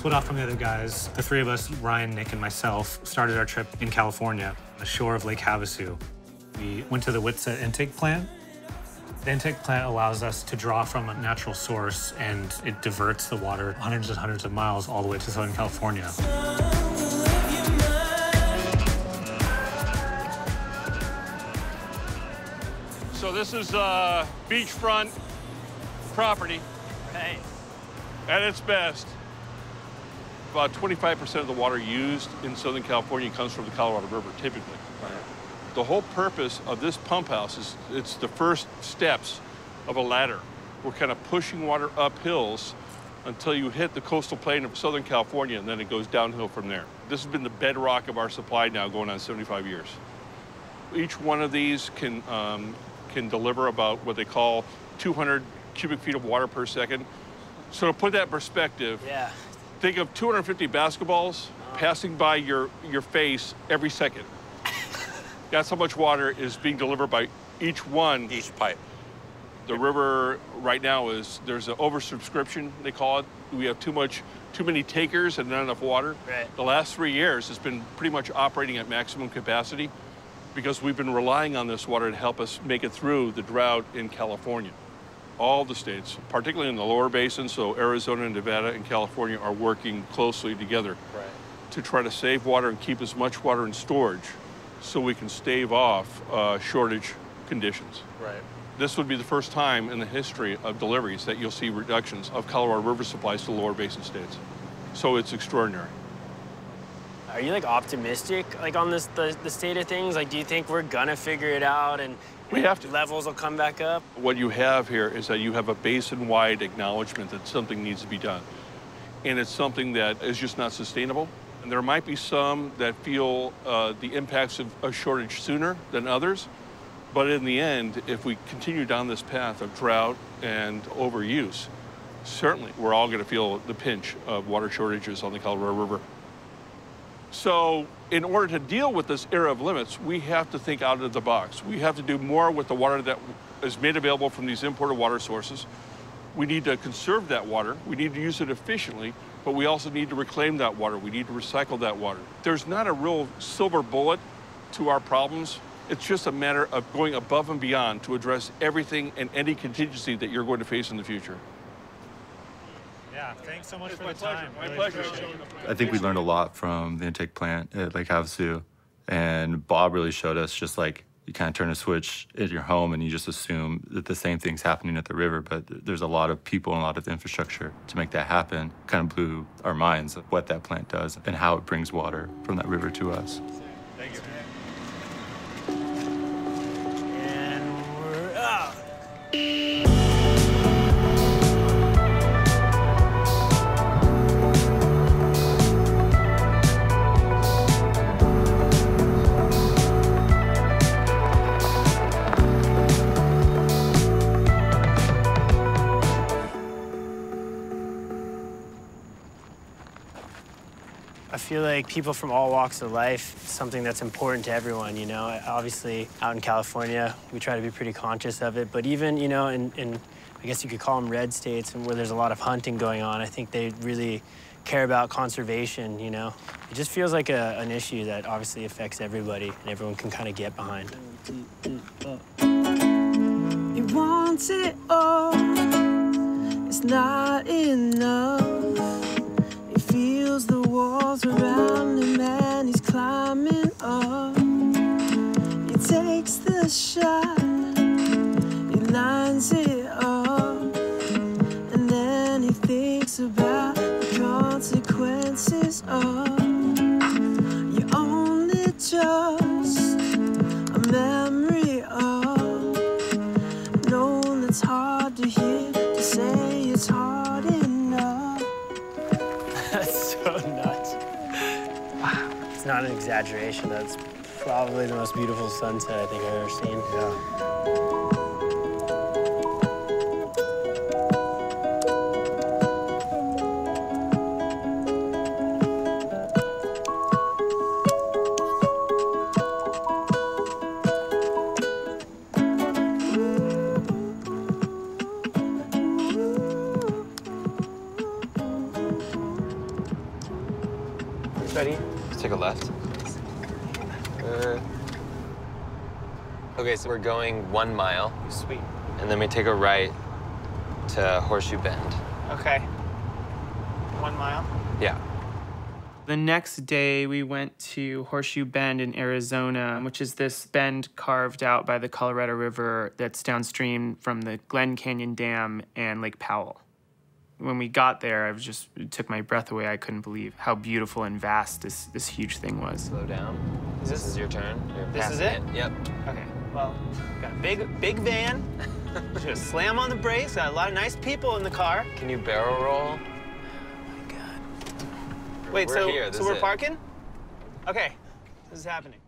split off from the other guys. The three of us, Ryan, Nick, and myself, started our trip in California, on the shore of Lake Havasu. We went to the Whitsett intake plant. The intake plant allows us to draw from a natural source, and it diverts the water hundreds and hundreds of miles all the way to Southern California. So this is beachfront property. Right. At its best. About 25% of the water used in Southern California comes from the Colorado River, typically. Right. The whole purpose of this pump house is it's the first steps of a ladder. We're kind of pushing water up hills until you hit the coastal plain of Southern California, and then it goes downhill from there. This has been the bedrock of our supply now going on 75 years. Each one of these can deliver about what they call 200 cubic feet of water per second. So to put that in perspective, yeah. Think of 250 basketballs passing by your face every second. That's how much water is being delivered by each one. Each pipe. The river right now there's an oversubscription, they call it. We have too many takers and not enough water. Right. The last 3 years, it's been pretty much operating at maximum capacity because we've been relying on this water to help us make it through the drought in California. All the states, particularly in the lower basin, so Arizona and Nevada and California are working closely together to try to save water and keep as much water in storage so we can stave off shortage conditions. Right. This would be the first time in the history of deliveries that you'll see reductions of Colorado River supplies to lower basin states. So it's extraordinary. Are you like optimistic like on this the state of things? Like, do you think we're gonna figure it out and we have to. Levels will come back up? What you have here is that you have a basin-wide acknowledgement that something needs to be done. And it's something that is just not sustainable. And there might be some that feel the impacts of a shortage sooner than others. But in the end, if we continue down this path of drought and overuse, certainly we're all going to feel the pinch of water shortages on the Colorado River. So in order to deal with this era of limits, we have to think out of the box. We have to do more with the water that is made available from these imported water sources. We need to conserve that water. We need to use it efficiently, but we also need to reclaim that water. We need to recycle that water. There's not a real silver bullet to our problems. It's just a matter of going above and beyond to address everything and any contingency that you're going to face in the future. Yeah, thanks so much for the time. My pleasure. I think we learned a lot from the intake plant at Lake Havasu, and Bob really showed us just like you kind of turn a switch at your home and you just assume that the same thing's happening at the river, but there's a lot of people and a lot of infrastructure to make that happen. Kind of blew our minds of what that plant does and how it brings water from that river to us. Thank you. And we're out. I feel like people from all walks of life, it's something that's important to everyone, you know. Obviously, out in California, we try to be pretty conscious of it, but even, you know, in I guess you could call them red states, and where there's a lot of hunting going on, I think they really care about conservation, you know. It just feels like an issue that obviously affects everybody, and everyone can kind of get behind. He wants it all, it's not enough. He feels the walls around him and he's climbing up. He takes the shot, he lines it up, and then he thinks about the consequences of you're only just a memory of knowing that's hard to hear, to say it's hard enough. That's so nuts. Wow. It's not an exaggeration. That's probably the most beautiful sunset I think I've ever seen. Yeah. Ready? Let's take a left. Okay, so we're going 1 mile. Sweet. And then we take a right to Horseshoe Bend. Okay. 1 mile? Yeah. The next day, we went to Horseshoe Bend in Arizona, which is this bend carved out by the Colorado River that's downstream from the Glen Canyon Dam and Lake Powell. When we got there, it took my breath away. I couldn't believe how beautiful and vast this huge thing was. Slow down. This is your turn. You're This is passing it? Yep. Okay, well, got a big van. Just gonna slam on the brakes. Got a lot of nice people in the car. Can you barrel roll? Wait, We're here. This so we're is it. parking? Okay, this is happening.